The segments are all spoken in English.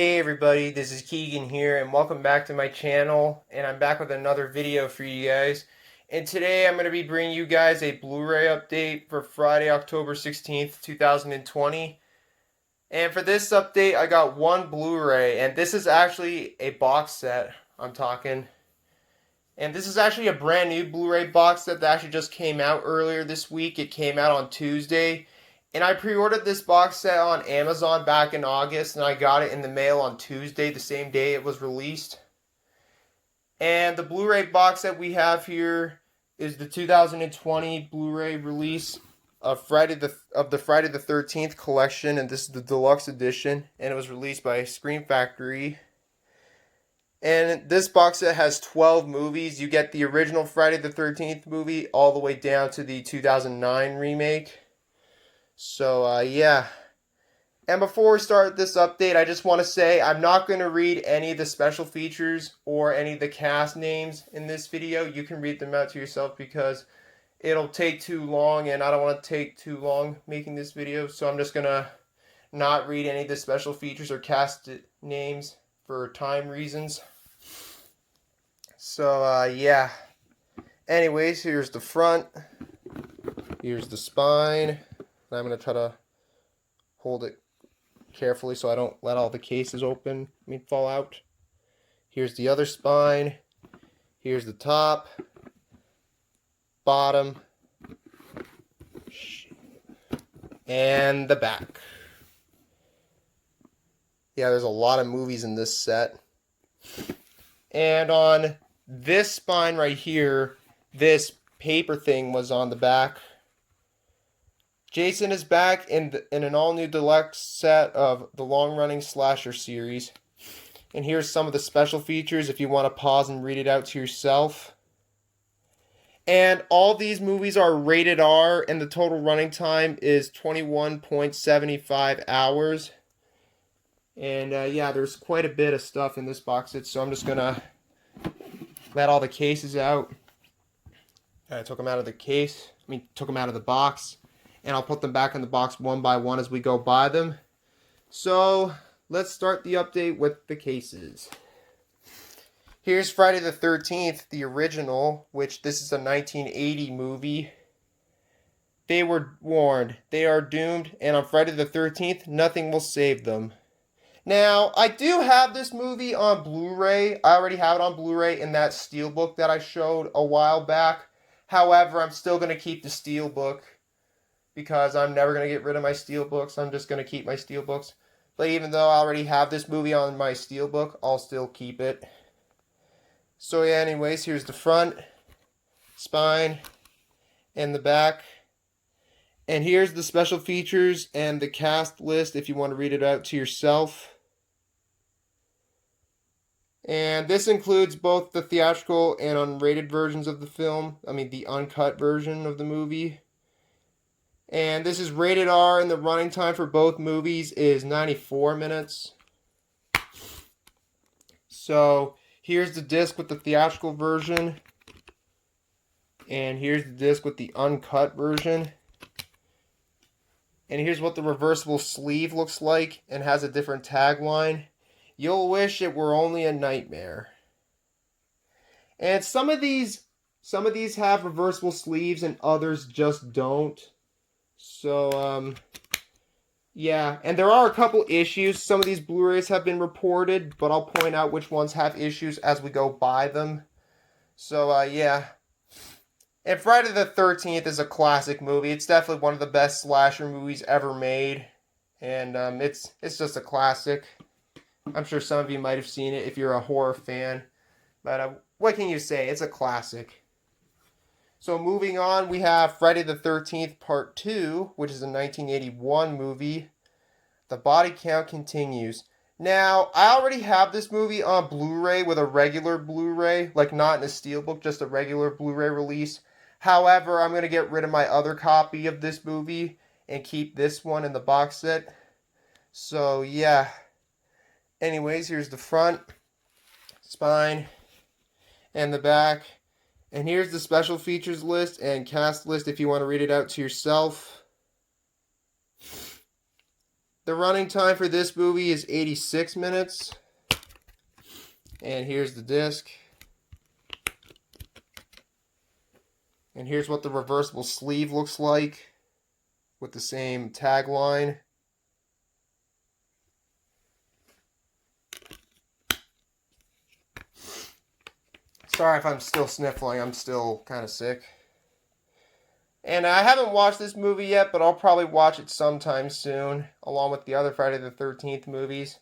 Hey everybody, this is Keegan here and welcome back to my channel, and I'm back with another video for you guys. And today I'm going to be bringing you guys a Blu-ray update for Friday, October 16th, 2020. And for this update I got one Blu-ray, and this is actually a box set I'm talking. And this is actually a brand new Blu-ray box set that actually just came out earlier this week. It came out on Tuesday. And I pre-ordered this box set on Amazon back in August, and I got it in the mail on Tuesday, the same day it was released. And the Blu-ray box set we have here is the 2020 Blu-ray release of the Friday the 13th collection, and this is the deluxe edition, and it was released by Scream Factory. And this box set has 12 movies. You get the original Friday the 13th movie all the way down to the 2009 remake. So, yeah. And before we start this update, I just want to say I'm not going to read any of the special features or any of the cast names in this video. You can read them out to yourself because it'll take too long, and I don't want to take too long making this video. So I'm just going to not read any of the special features or cast names for time reasons. So, yeah. Anyways, here's the front. Here's the spine. I'm going to try to hold it carefully so I don't let all the cases fall out. Here's the other spine. Here's the top, bottom, and the back. Yeah, there's a lot of movies in this set. And on this spine right here, this paper thing was on the back. Jason is back in an all-new deluxe set of the long-running slasher series. And here's some of the special features if you want to pause and read it out to yourself. And all these movies are rated R, and the total running time is 21.75 hours. And yeah, there's quite a bit of stuff in this box set, so I'm just going to let all the cases out. I took them out of the case. Took them out of the box. And I'll put them back in the box one by one as we go by them. So, let's start the update with the cases. Here's Friday the 13th, the original, which this is a 1980 movie. They were warned. They are doomed, and on Friday the 13th, nothing will save them. Now, I do have this movie on Blu-ray. I already have it on Blu-ray in that steelbook that I showed a while back. However, I'm still going to keep the steelbook, because I'm never going to get rid of my steelbooks. I'm just going to keep my steelbooks. But even though I already have this movie on my steelbook, I'll still keep it. So yeah, anyways, here's the front, spine, and the back. And here's the special features and the cast list if you want to read it out to yourself. And this includes both the theatrical and unrated versions of the film. The uncut version of the movie. And this is rated R, and the running time for both movies is 94 minutes. So, here's the disc with the theatrical version. And here's the disc with the uncut version. And here's what the reversible sleeve looks like, and has a different tagline. You'll wish it were only a nightmare. And some of these have reversible sleeves and others just don't. So, yeah, and there are a couple issues. Some of these Blu-rays have been reported, but I'll point out which ones have issues as we go by them. So, yeah. And Friday the 13th is a classic movie. It's definitely one of the best slasher movies ever made. And, it's just a classic. I'm sure some of you might have seen it if you're a horror fan. But, what can you say? It's a classic. So moving on, we have Friday the 13th Part 2, which is a 1981 movie. The body count continues. Now, I already have this movie on Blu-ray with a regular Blu-ray, like not in a steelbook, just a regular Blu-ray release. However, I'm going to get rid of my other copy of this movie and keep this one in the box set. So, yeah. Anyways, here's the front, spine, and the back. And here's the special features list and cast list if you want to read it out to yourself. The running time for this movie is 86 minutes. And here's the disc. And here's what the reversible sleeve looks like with the same tagline. Sorry if I'm still sniffling, I'm still kind of sick. And I haven't watched this movie yet, but I'll probably watch it sometime soon, along with the other Friday the 13th movies.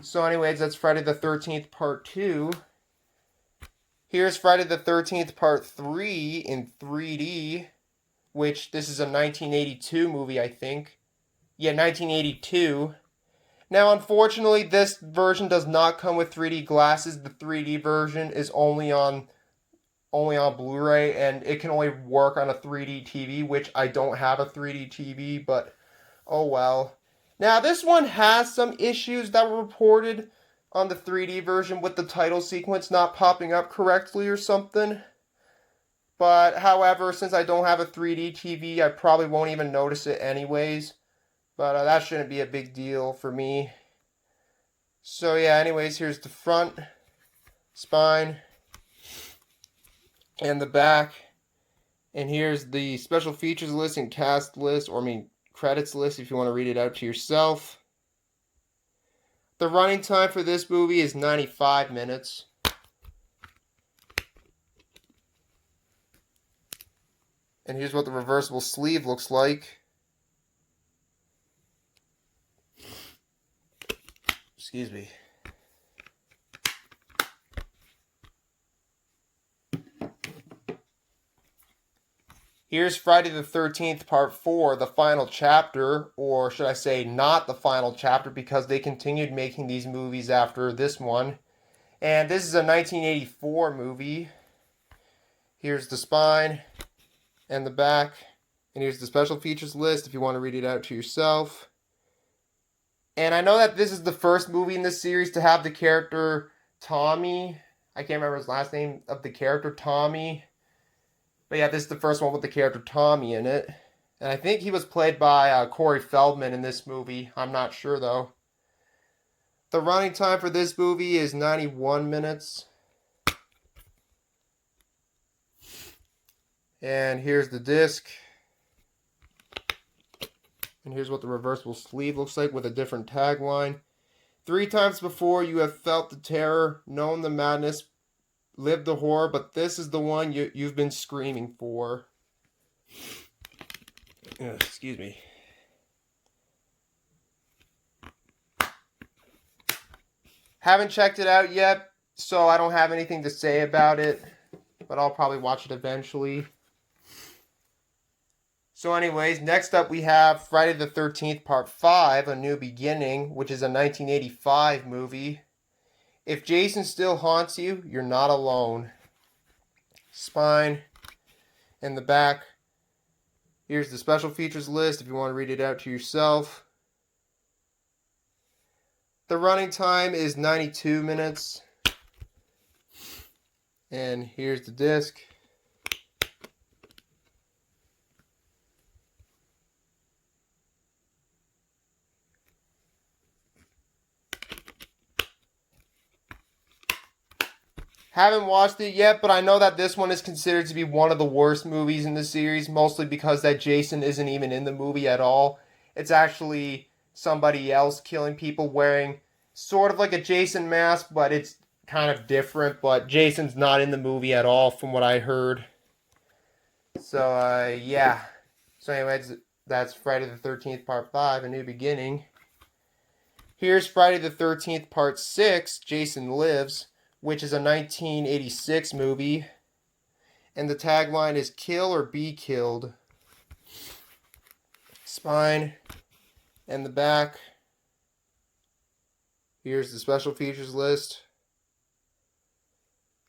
So anyways, that's Friday the 13th Part 2. Here's Friday the 13th Part 3 in 3D, which this is a 1982 movie, I think. Yeah, 1982. Now, unfortunately, this version does not come with 3D glasses. The 3D version is only on Blu-ray, and it can only work on a 3D TV, which I don't have a 3D TV, but oh well. Now, this one has some issues that were reported on the 3D version with the title sequence not popping up correctly or something. But, however, since I don't have a 3D TV, I probably won't even notice it anyways. But that shouldn't be a big deal for me. So yeah, anyways, here's the front, spine, and the back. And here's the special features list and cast list, or credits list if you want to read it out to yourself. The running time for this movie is 95 minutes. And here's what the reversible sleeve looks like. Excuse me. Here's Friday the 13th Part 4, the final chapter, or should I say not the final chapter, because they continued making these movies after this one. And this is a 1984 movie. Here's the spine and the back. And here's the special features list if you want to read it out to yourself. And I know that this is the first movie in this series to have the character Tommy. I can't remember his last name of the character, Tommy. But yeah, this is the first one with the character Tommy in it. And I think he was played by Corey Feldman in this movie. I'm not sure though. The running time for this movie is 91 minutes. And here's the disc. And here's what the reversible sleeve looks like with a different tagline. 3 times before you have felt the terror, known the madness, lived the horror, but this is the one you've been screaming for. Excuse me. Haven't checked it out yet, so I don't have anything to say about it, but I'll probably watch it eventually. So anyways, next up we have Friday the 13th Part 5, A New Beginning, which is a 1985 movie. If Jason still haunts you, you're not alone. Spine and the back. Here's the special features list if you want to read it out to yourself. The running time is 92 minutes. And here's the disc. Haven't watched it yet, but I know that this one is considered to be one of the worst movies in the series, mostly because that Jason isn't even in the movie at all. It's actually somebody else killing people wearing sort of like a Jason mask, but it's kind of different. But Jason's not in the movie at all from what I heard. So, yeah. So anyways, that's Friday the 13th Part 5, A New Beginning. Here's Friday the 13th Part 6, Jason Lives, which is a 1986 movie. And the tagline is Kill or Be Killed. Spine and the back. Here's the special features list.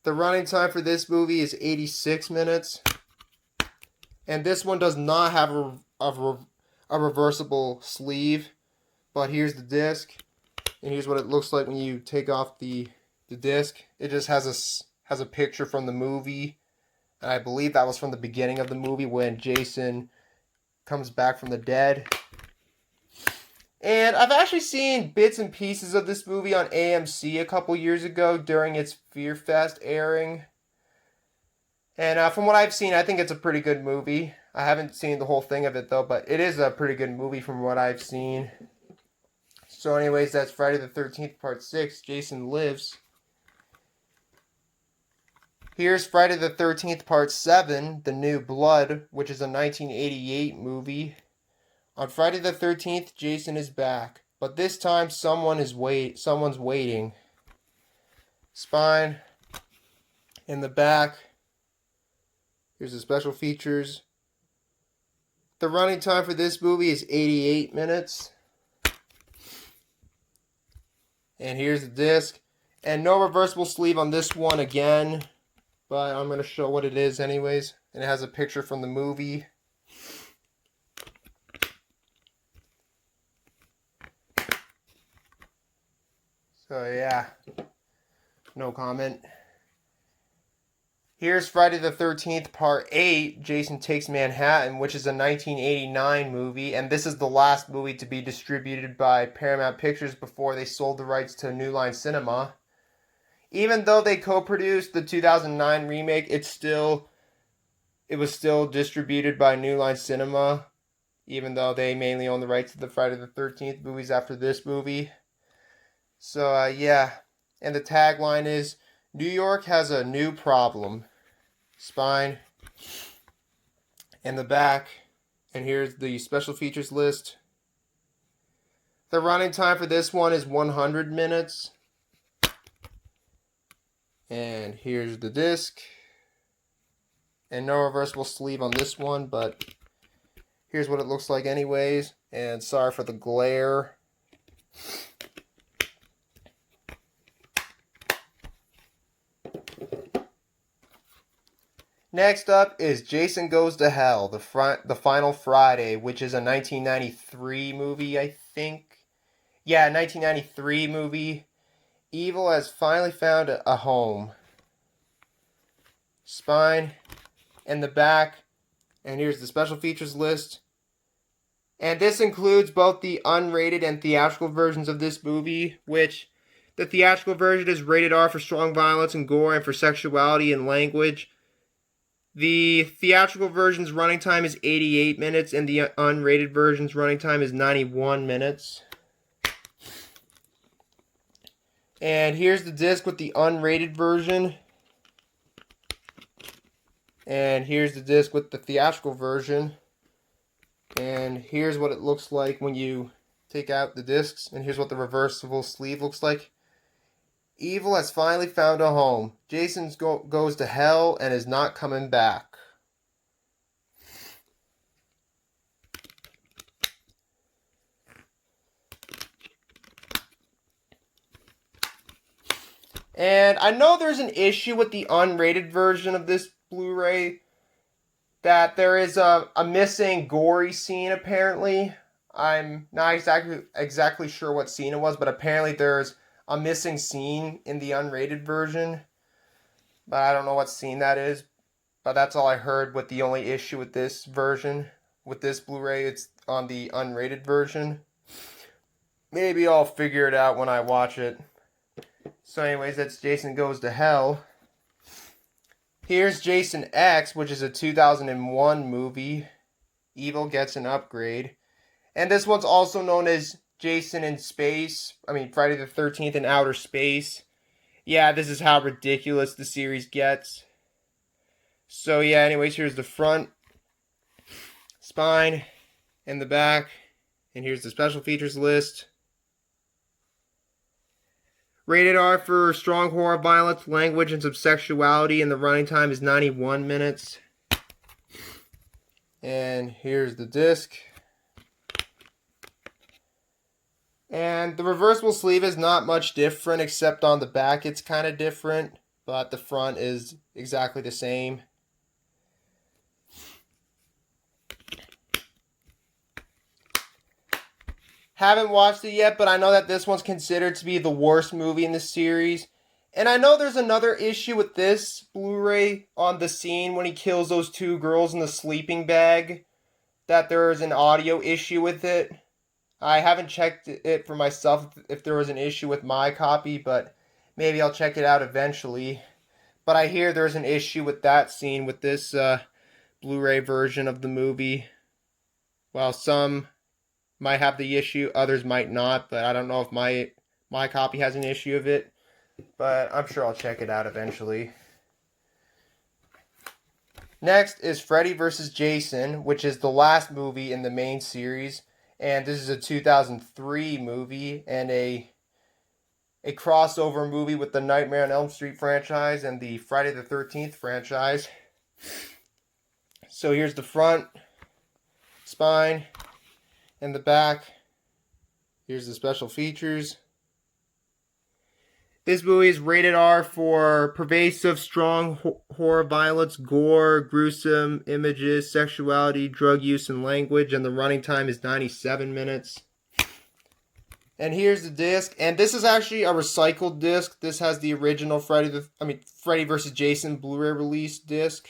The running time for this movie is 86 minutes. And this one does not have a reversible sleeve. But here's the disc. And here's what it looks like when you take off the disc. It just has a picture from the movie. And I believe that was from the beginning of the movie when Jason comes back from the dead. And I've actually seen bits and pieces of this movie on AMC a couple years ago during its Fear Fest airing. And from what I've seen, I think it's a pretty good movie. I haven't seen the whole thing of it though, but it is a pretty good movie from what I've seen. So anyways, that's Friday the 13th Part 6, Jason Lives. Here's Friday the 13th Part 7, The New Blood, which is a 1988 movie. On Friday the 13th, Jason is back, but this time someone's waiting. Spine in the back. Here's the special features. The running time for this movie is 88 minutes. And here's the disc. And no reversible sleeve on this one again. But I'm going to show what it is anyways. And it has a picture from the movie. So yeah. No comment. Here's Friday the 13th Part 8, Jason Takes Manhattan, which is a 1989 movie, and this is the last movie to be distributed by Paramount Pictures before they sold the rights to New Line Cinema. Even though they co-produced the 2009 remake, it was still distributed by New Line Cinema, even though they mainly own the rights to the Friday the 13th movies after this movie. So yeah, and the tagline is, New York has a new problem. Spine in the back. And here's the special features list. The running time for this one is 100 minutes. And here's the disc. And no reversible sleeve on this one, but here's what it looks like anyways. And sorry for the glare. Next up is Jason Goes to Hell, the Final Friday, which is a 1993 movie, I think. Yeah, 1993 movie. Evil has finally found a home. Spine in the back. And here's the special features list. And this includes both the unrated and theatrical versions of this movie, which the theatrical version is rated R for strong violence and gore and for sexuality and language. The theatrical version's running time is 88 minutes, and the unrated version's running time is 91 minutes. And here's the disc with the unrated version. And here's the disc with the theatrical version. And here's what it looks like when you take out the discs. And here's what the reversible sleeve looks like. Evil has finally found a home. Jason goes to hell and is not coming back. And I know there's an issue with the unrated version of this Blu-ray, that there is a missing gory scene apparently. I'm not exactly sure what scene it was, but apparently there's a missing scene in the unrated version, but I don't know what scene that is. But that's all I heard with the only issue with this version, with this Blu-ray. It's on the unrated version. Maybe I'll figure it out when I watch it. So anyways, that's Jason Goes to Hell. Here's Jason X, which is a 2001 movie. Evil gets an upgrade. And this one's also known as Jason in Space. Friday the 13th in Outer Space. Yeah, this is how ridiculous the series gets. So yeah, anyways, here's the front, spine, and the back. And here's the special features list. Rated R for strong horror, violence, language, and some sexuality. And the running time is 91 minutes. And here's the disc. And the reversible sleeve is not much different, except on the back it's kind of different, but the front is exactly the same. Haven't watched it yet, but I know that this one's considered to be the worst movie in the series. And I know there's another issue with this Blu-ray on the scene when he kills those two girls in the sleeping bag, that there's an audio issue with it. I haven't checked it for myself if there was an issue with my copy, but maybe I'll check it out eventually. But I hear there's an issue with that scene with this Blu-ray version of the movie. While some might have the issue, others might not, but I don't know if my copy has an issue of it. But I'm sure I'll check it out eventually. Next is Freddy vs. Jason, which is the last movie in the main series. And this is a 2003 movie and a crossover movie with the Nightmare on Elm Street franchise and the Friday the 13th franchise. So here's the front, spine, and the back. Here's the special features. This movie is rated R for pervasive, strong horror, violence, gore, gruesome images, sexuality, drug use, and language, and the running time is 97 minutes. And here's the disc, and this is actually a recycled disc. This has the original Freddy vs. Jason Blu-ray release disc,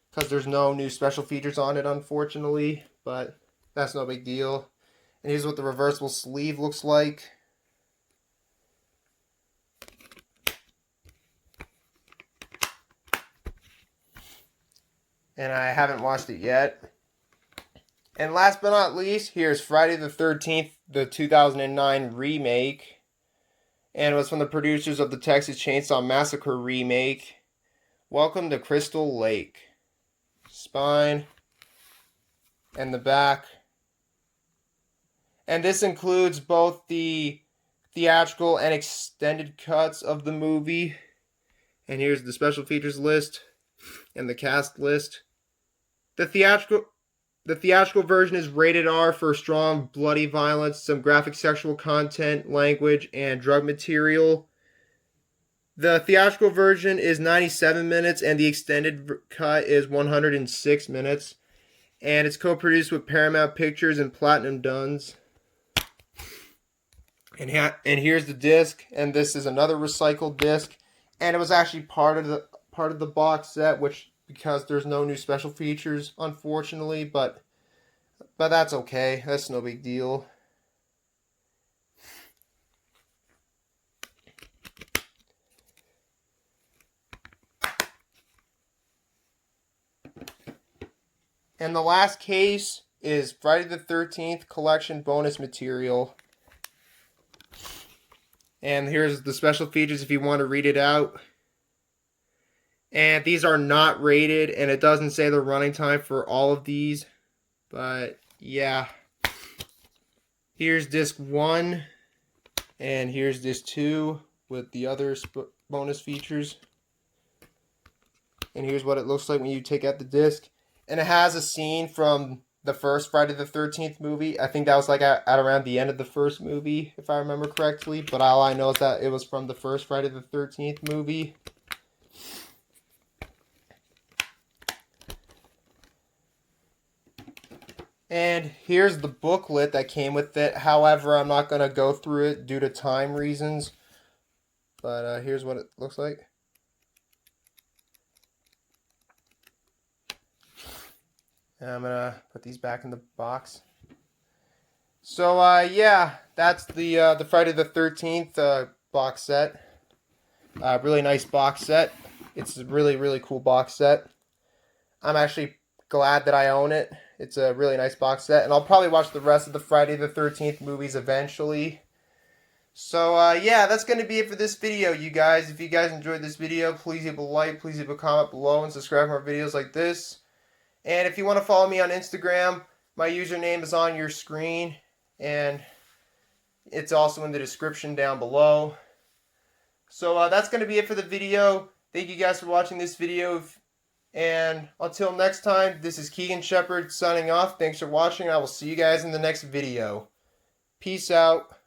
because there's no new special features on it, unfortunately, but that's no big deal. And here's what the reversible sleeve looks like. And I haven't watched it yet. And last but not least, here's Friday the 13th, the 2009 remake. And it was from the producers of the Texas Chainsaw Massacre remake. Welcome to Crystal Lake. Spine. And the back. And this includes both the theatrical and extended cuts of the movie. And here's the special features list and the cast list. The theatrical version is rated R for strong, bloody violence, some graphic sexual content, language, and drug material. The theatrical version is 97 minutes, and the extended cut is 106 minutes. And it's co-produced with Paramount Pictures and Platinum Duns. And here's the disc, and this is another recycled disc, and it was actually part of the box set, which, because there's no new special features, unfortunately, but that's okay. That's no big deal. And the last case is Friday the 13th collection bonus material. And here's the special features if you want to read it out. And these are not rated, and it doesn't say the running time for all of these. But yeah. Here's disc 1, and here's disc 2 with the other bonus features. And here's what it looks like when you take out the disc. And it has a scene from the first Friday the 13th movie. I think that was like at around the end of the first movie, if I remember correctly. But all I know is that it was from the first Friday the 13th movie. And here's the booklet that came with it. However, I'm not going to go through it due to time reasons. But here's what it looks like. And I'm going to put these back in the box. So, yeah, that's the Friday the 13th box set. Really nice box set. It's a really, really cool box set. I'm actually glad that I own it. It's a really nice box set. And I'll probably watch the rest of the Friday the 13th movies eventually. So, yeah, that's going to be it for this video, you guys. If you guys enjoyed this video, please leave a like, please leave a comment below, and subscribe for more videos like this. And if you want to follow me on Instagram, my username is on your screen, and it's also in the description down below. So that's going to be it for the video. Thank you guys for watching this video. And until next time, this is Keegan Shepard signing off. Thanks for watching. I will see you guys in the next video. Peace out.